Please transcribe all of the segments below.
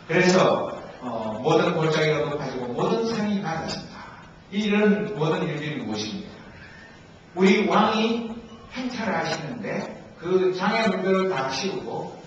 그래서 모든 골짜기가 높아지고 모든 산이 낮아진다. 이런 모든 일들이 무엇입니까? 우리 왕이 행차를 하시는데 그 장애물들을 다 치우고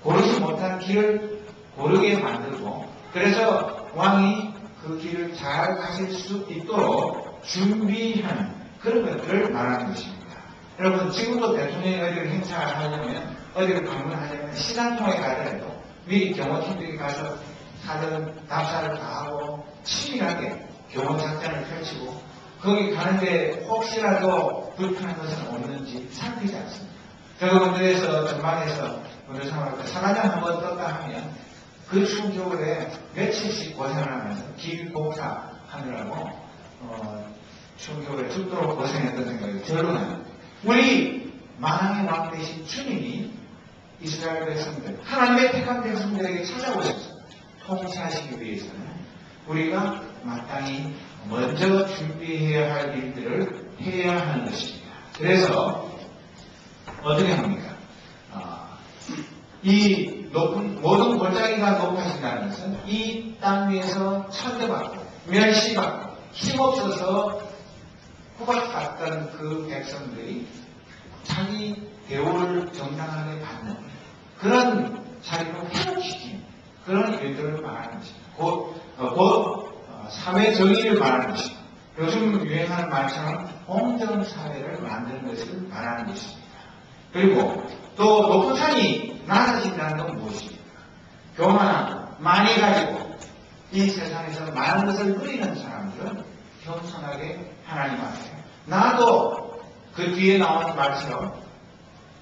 고르지 못한 길을 고르게 만들고, 그래서 왕이 그 길을 잘 가실 수 있도록 준비하는 그런 것들을 말하는 것입니다. 여러분, 지금도 대통령이 어디를 행차하려면, 어디를 방문하려면 시간 통에 가더라도 미리 경호팀들이 가서 사전 답사를 다 하고 치밀하게 경호작전을 펼치고, 거기 가는데 혹시라도 불편한 것은 없는지 살피지 않습니다. 제가 군대에서 전방에서 군대 생활할 때 사과장 한번 떴다 하면 그 추운 겨울에 며칠씩 고생을 하면서 길 봉사하느라고 추운 겨울에 죽도록 고생했던 생각이 절로나요. 우리 만왕의 왕 되신 주님이 이스라엘 백성들, 하나님의 택한 백성들에게 찾아오셨습니다. 통치하시기 위해서는 우리가 마땅히 먼저 준비해야 할 일들을 해야 하는 것입니다. 그래서 어떻게 합니까? 이 높은 모든 골짜기가 높아진다는 것은 이 땅 위에서 천대받고 멸시받고 힘없어서 후박받던 그 백성들이 자기 대우를 정당하게 받는 그런 자리로 회복시키는 그런 일들을 말하는 것입니다. 곧 사회 정의를 말하는 것입니다. 요즘 유행하는 말처럼 공정 사회를 만드는 것을 말하는 것입니다. 그리고 또 높은 산이 낮아진다는 건 무엇입니까? 교만하고 많이 가지고 이 세상에서 많은 것을 누리는 사람들은 겸손하게 하나님 앞에, 나도 그 뒤에 나오는 말처럼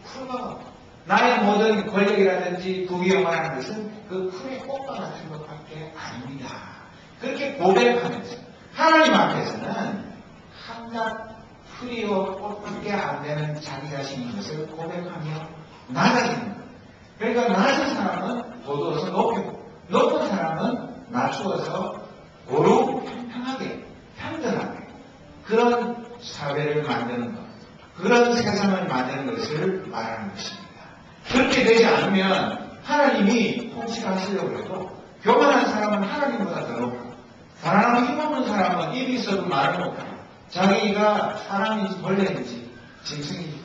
풀과 나의 모든 권력이라든지 부귀영화라는 것은 그 풀의 꽃과 같은 것밖에 아닙니다. 그렇게 고백하면서 하나님 앞에서는 한낱 풀이요 꽃밖에 안 되는 자기 자신인 것을 고백하며 낮아지는 것. 그러니까 낮은 사람은 돋워서 높이고, 높은 사람은 낮추어서 고루 평평하게 평등하게 그런 사회를 만드는 것, 그런 세상을 만드는 것을 말하는 것입니다. 그렇게 되지 않으면 하나님이 통치하시려고 해도 교만한 사람은 하나님보다 더 높고, 가난하고 힘없는 사람은 입이 있어도 말을 못하고, 자기가 사람인지 벌레인지 짐승인지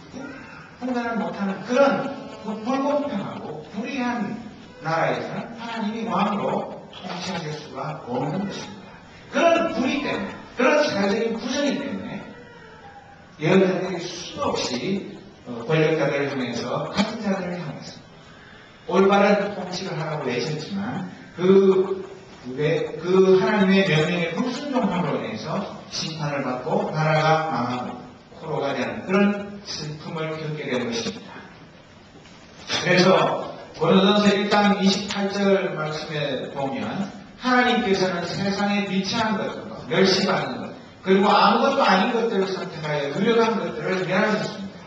분간을 못하는 그런 불공평하고 불의한 나라에서는 하나님이 왕으로 통치하실 수가 없는 것입니다. 그런 불의 때문에, 그런 사회적인 부정이 때문에 여자들이 수없이 권력자들을 향해서 같은 자들을 향해서 올바른 통치를 하라고 외쳤지만 그 하나님의 명령에 불순종함으로 인해서 심판을 받고 나라가 망하고 포로가 되는 그런 슬픔을 겪게 된 것입니다. 그래서 고린도전서 1장 28절 말씀에 보면 하나님께서는 세상에 비치한 것들과 멸시받는 것, 그리고 아무것도 아닌 것들을 선택하여 유력한 것들을 멸하셨습니다.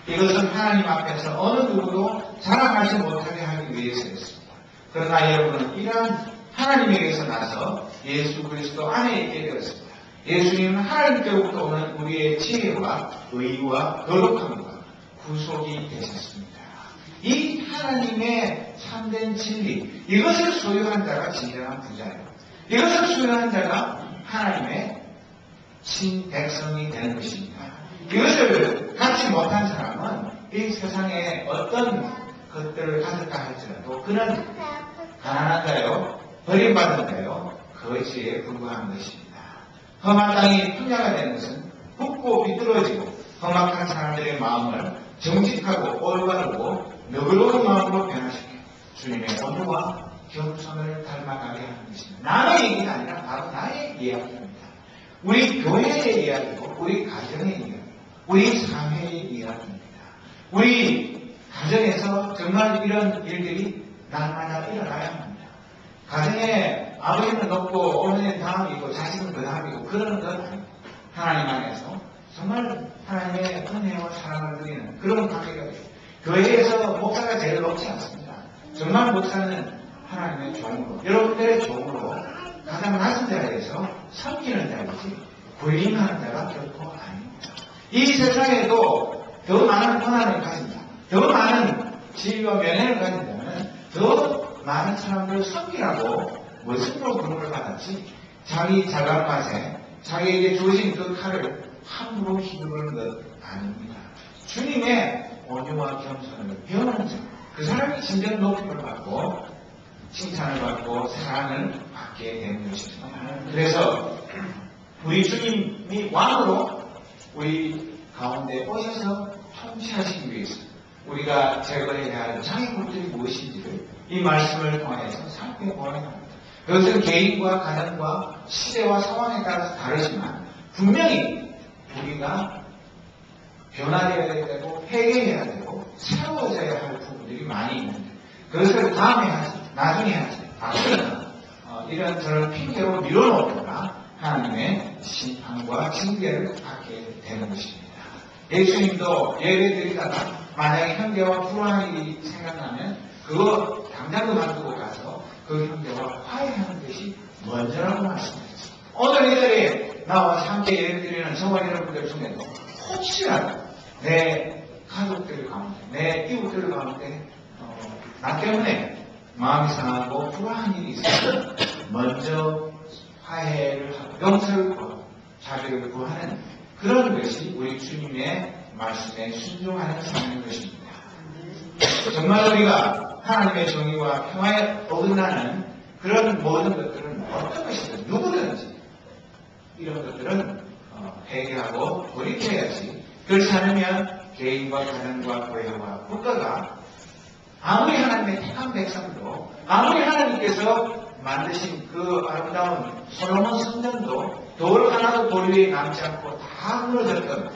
이것은 하나님 앞에서 어느 누구도 자랑하지 못하게 하기 위해서였습니다. 그러나 여러분은 이러한 하나님에게서 나서 예수 그리스도 안에 있게 되었습니다. 예수님은 하나님께로부터 오는 우리의 지혜와 의와 거룩함과 구속이 되셨습니다. 이 하나님의 참된 진리, 이것을 소유한 자가 진정한 부자예요. 이것을 소유한 자가 하나님의 친백성이 되는 것입니다. 이것을 갖지 못한 사람은 이 세상에 어떤 것들을 가졌다 할지라도 그는 가난한 자요, 버림받은 자요, 거지에 불과한 것입니다. 험한 땅이 풍야가 되는 것은 붓고 비뚤어지고 험악한 사람들의 마음을 정직하고 올바르고 너그러운 마음으로 변화시켜 주님의 온유와 겸손을 닮아가게 하는 것입니다. 남의 얘기가 아니라 바로 나의 이야기입니다. 우리 교회의 이야기고 우리 가정의 이야기, 우리 사회의 이야기입니다. 우리 가정에서 정말 이런 일들이 날마다 일어나야 합니다. 가정에 아버지는 높고 어머니는 다음이고 자식은 그 다음이고 그러는 것 아닙니다. 하나님 안에서 정말 하나님의 은혜와 사랑을 누리는 그런 관계가 됩니다. 교회에서 목사가 제일 높지 않습니다. 정말 목사는 하나님의 종으로, 여러분들의 종으로 가장 낮은 자리에서 섬기는 자이지 부인하는 자가 결코 아닙니다. 이 세상에도 더 많은 권한을 가진 자, 더 많은 지위와 명예를 가진 자는 더 많은 사람들을 섬기라고 모습으로 부름을 받았지 자기 자각 맛에 자기에게 주어진 그 칼을 함부로 휘두르는 것 아닙니다. 주님의 온유와 겸손을 배우는 자, 그 사람이 진정 높임을 받고 칭찬을 받고 사랑을 받게 되는 것입니다. 그래서 우리 주님이 왕으로 우리 가운데 오셔서 통치하시기 위해서 우리가 제거해야 할 장애 것들이 무엇인지를 이 말씀을 통해서 살펴보아야 합니다. 그것은 개인과 가정과 시대와 상황에 따라서 다르지만 분명히 우리가 변화되어야 되고 회개해야 되고 새로워져야 할 부분들이 많이 있는데 그것을 다음에 하지, 나중에 하지, 앞으로는 이런 저런 핑계로 밀어놓거나 하나님의 심판과 징계를 받게 되는 것입니다. 예수님도 예배 드리다가 만약에 형제와 불화한 일이 생각나면 그거 당장 그만두고 가서 그 형제와 화해하는 것이 먼저라고 말씀하셨습니다. 오늘 이 자리에 나와 함께 예배 드리는 저와 여러분들 중에도 혹시라도 내 가족들 가운데, 내 이웃들 가운데 나 때문에 마음이 상하고 불화한 일이 있으면 먼저 화해를 하고 용서를 구하고 자비를 구하는 그런 것이 우리 주님의 말씀에 순종하는 삶인 것입니다. 정말 우리가 하나님의 정의와 평화에 어긋나는 그런 모든 것들은 어떤 것이든 누구든지 이런 것들은 해결하고 돌이켜야지. 그렇지 않으면 개인과 가정과 교회와 국가가 아무리 하나님의 택한 백성도 아무리 하나님께서 만드신 그 아름다운 솔로몬 성전도 돌 하나도 돌 위에 남지 않고 다 무너졌던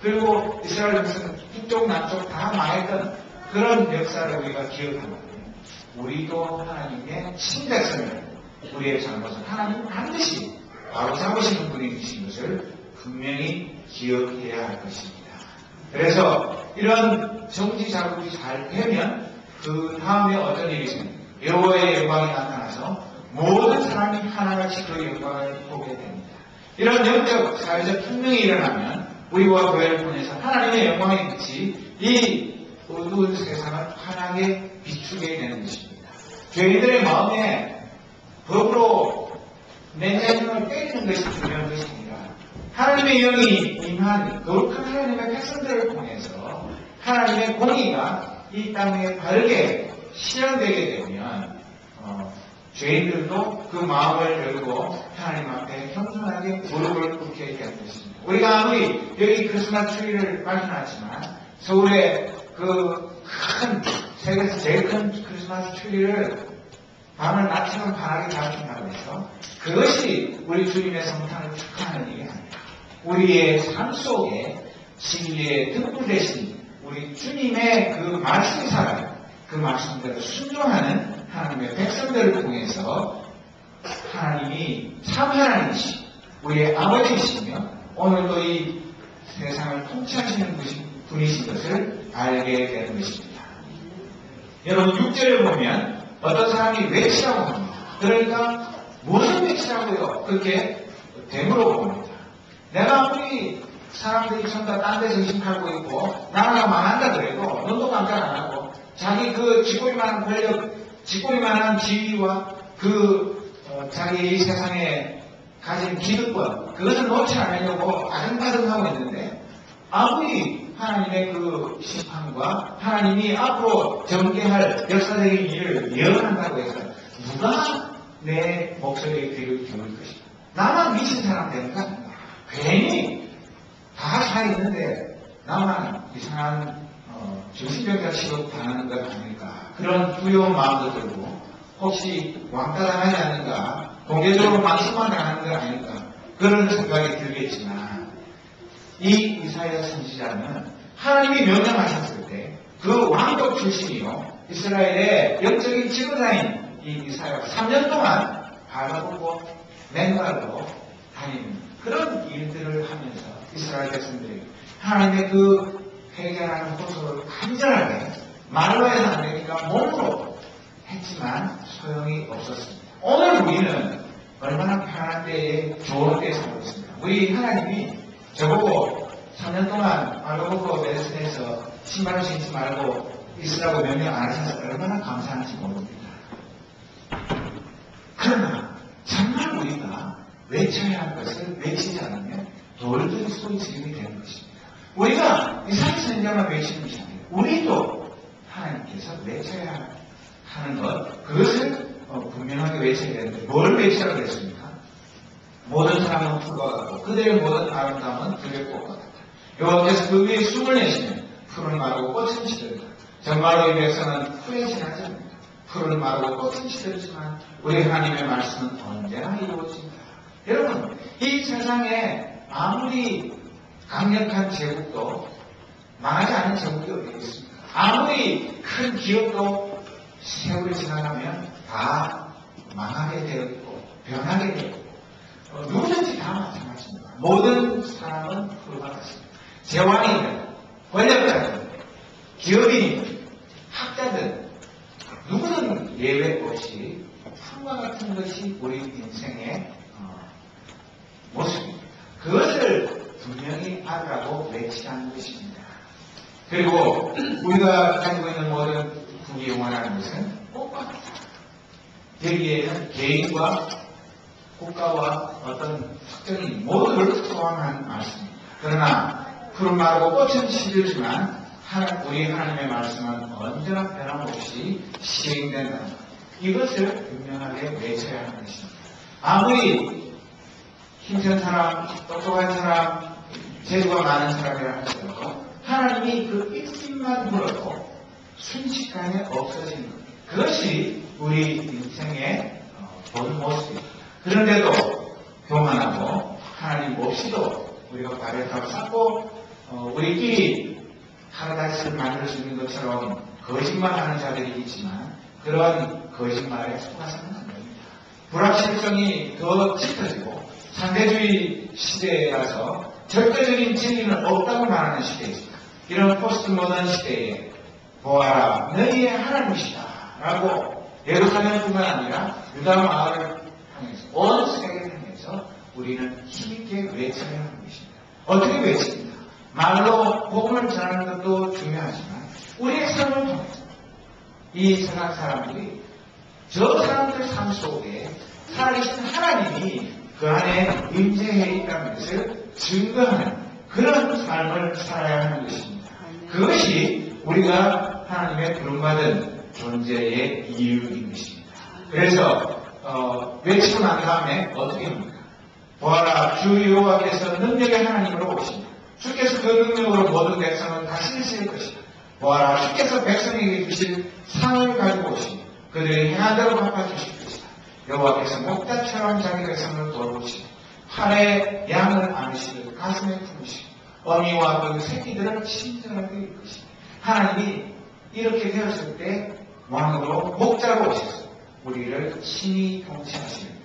그리고 이스라엘 백성은 북쪽 남쪽 다 망했던 그런 역사를 우리가 기억합니다. 우리도 하나님의 친백성을 우리의 잘못을 하나님 반드시 바로 잡으시는 분이신 것을 분명히 기억해야 할 것입니다. 그래서 이런 정치 자극이 잘 되면 그 다음에 어떤 일이 생깁니다. 여호와의 영광이 나타나서 모든 사람이 하나같이 그 영광을 보게 됩니다. 이런 영적 사회적 혁명이 일어나면 우리와 교회를 통해서 하나님의 영광의 빛이 이 어두운 세상을 환하게 비추게 되는 것입니다. 죄인들의 마음에 법으로 내장을 때리는 것이 중요한 것이 아니라 하나님의 영이 임한 거룩한 하나님의 백성들을 통해서 하나님의 공의가 이 땅에 바르게 실현되게 되면 죄인들도 그 마음을 열고 하나님 앞에 겸손하게 무릎을 꿇게 되는 것입니다. 우리가 아무리 여기 크리스마스 트리를 발견하지만 서울에 그 큰 세계에서 제일 큰 크리스마스 트리를 밤을 낮처럼 환하게 밝힌다고 해서 그것이 우리 주님의 성탄을 축하하는 일이 아닙니다. 우리의 삶 속에 진리의 등불 대신 우리 주님의 그 말씀이 살아요. 그 말씀대로 순종하는 하나님의 백성들을 통해서 하나님이 참 하나님이시 우리의 아버지이시며 오늘도 이 세상을 통치하시는 분이신 것을 알게 되는 것입니다. 여러분 6절을 보면 어떤 사람이 외치라고 합니다. 그러니까 무슨 외치라고요? 그렇게 되물어 봅니다. 내가 아무리 사람들이 전부 다 딴 데 정신 팔고 있고 나라가 망한다 그래도 너도 깜짝 안 하고 자기 그 쥐꼬리만한 권력, 쥐꼬리만한 지위와 자기 이 세상에 가진 기득권 그것을 놓지 않으려고 아등바등하고 있는데 아무리 하나님의 그 심판과 하나님이 앞으로 전개할 역사적인 일을 예언한다고 해서 누가 내 목소리에 귀를 기울일 것인가? 나만 미친 사람 되는 거 아닌가? 괜히 다 살아있는데 나만 이상한 정신병자 취급 당하는 것 아닐까? 그런 두려운 마음도 들고 혹시 왕따 당하지 않는가? 공개적으로 망신만 당하는 것 아닐까? 그런 생각이 들겠지만 이 이사야 선지자는 하나님이 명령하셨을 때 그 왕족 출신이요 이스라엘의 영적인 지도자인 이 이사야가 3년 동안 발라보고 맨발로 다니는 그런 일들을 하면서 이스라엘 백성들이 하나님의 그 회개하는 호소를 간절하게 말로 해서 안 되니까 몸으로 했지만 소용이 없었습니다. 오늘 우리는 얼마나 편한 때에 좋은 때에 살고 있습니다. 우리 하나님이 저보고 3년 동안 말로보고 메르슨에서 신발을 신지 말고 있으라고 명령 안 하셔서 얼마나 감사한지 모릅니다. 그러나 정말 우리가 외쳐야 할 것을 외치지 않으면 돌들이 소리 지르게 되는 것입니다. 우리가 이스라엘 선지자만 외치는 것이 아니에요. 우리도 하나님께서 외쳐야 하는 것, 그것을 분명하게 외쳐야 되는데 뭘 외치라고 했습니까? 모든 사람은 풀과 같고 그들의 모든 아름다움은 들의 꽃과 같다. 여호와께서 그 위에 숨을 내시면 풀은 마르고 꽃은 시들다. 정말로 이 백성은 후에 지나지 않는다. 풀은 마르고 꽃은 시들지만 우리 하나님의 말씀은 언제나 이루어진다. 여러분, 이 세상에 아무리 강력한 제국도 망하지 않는 제국이 어디 있습니까? 아무리 큰 기업도 세월이 지나가면 다 망하게 되어 있고 변하게 되어 있고 누구든지 다 마찬가지입니다. 모든 사람은 풀과 같습니다. 재왕이든 권력자든 기업인이든 학자든 누구든 예외 없이 풀과 같은 것이 우리 인생의 모습입니다. 그것을 분명히 알으라고 외치라는 것입니다. 그리고 우리가 가지고 있는 모든 국위영원한 것은 꽃과 같다. 여기에는 개인과 국가와 어떤 특정인 모두를 포함한 말씀입니다. 그러나 푸른 마르고 꽃은 시들지만 우리 하나님의 말씀은 언제나 변함없이 시행된다. 이것을 분명하게 외쳐야 하는 것입니다. 아무리 힘센 사람, 똑똑한 사람, 재주가 많은 사람이라 할지라도 하나님이 그 입술만 불어도 순식간에 없어지는 것. 그것이 우리 인생의 본 모습입니다. 그런데도 교만하고 하나님 없이도 우리가 발을 다 쌓고 우리끼리 파라다이스를 만들 수 있는 것처럼 거짓말하는 자들이 있지만 그런 거짓말에 속아서는 안 됩니다. 불확실성이 더 짙어지고 상대주의 시대라서 절대적인 진리는 없다고 말하는 시대입니다. 이런 포스트 모던 시대에 보아라 너희의 하나님이시다 라고 예루살렘뿐만 아니라 유다 마을을 향해서 온 세계를 향해서 우리는 힘있게 외쳐야 하는 것입니다. 어떻게 외칩니까? 말로 복음을 전하는 것도 중요하지만 우리의 삶을 통해서 이 세상 사람들이 저 사람들 삶 속에 살아계신 하나님이 그 안에 임재해 있다는 것을 증거하는 그런 삶을 살아야 하는 것입니다. 그것이 우리가 하나님의 부름받은 존재의 이유인 것입니다. 그래서 외치고 난 다음에 어떻게 합니까? 보아라 주 여호와께서 능력의 하나님으로 오십니다. 주께서 그 능력으로 모든 백성을 다스리실 것이다. 보아라 주께서 백성에게 주실 상을 가지고 오시니 그들의 행한 대로 갚아주실 것이다. 여호와께서 목자처럼 자기 백성을 돌보시고 팔에 양을 안으시고 가슴에 품으시고 어미와 그 새끼들을 친절하게 이끌 것이다. 하나님이 이렇게 되었을 때 왕으로 목자로 오셔서 우리를 친히 통치하시는데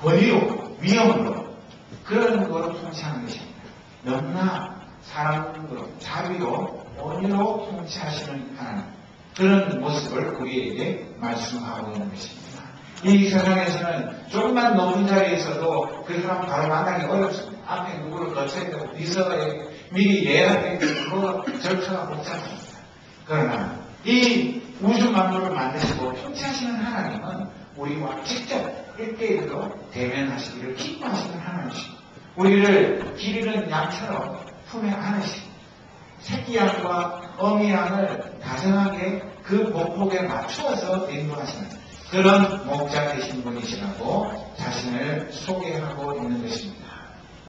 권위로 위엄으로 그런 거로 통치하는 것입니다. 너무나 사랑으로 자비로 온유로 통치하시는 하나님 그런 모습을 우리에게 말씀하고 있는 것입니다. 이 세상에서는 조금만 높은 자리에 있어도 그 사람 바로 만나기 어렵습니다. 앞에 누구를 거쳐야 되고 비서에 미리 예약해야 되고 절차가 복잡합니다. 그러나 이 우주 만물을 만드시고 통치하시는 하나님은 우리와 직접 1대1로 대면하시기를 기뻐하시는 하나님이시고 우리를 기르는 양처럼 품에 안으시고 새끼 양과 어미 양을 다정하게 그 보폭에 맞추어서 인도하시는 그런 목자 되신 분이시라고 자신을 소개하고 있는 것입니다.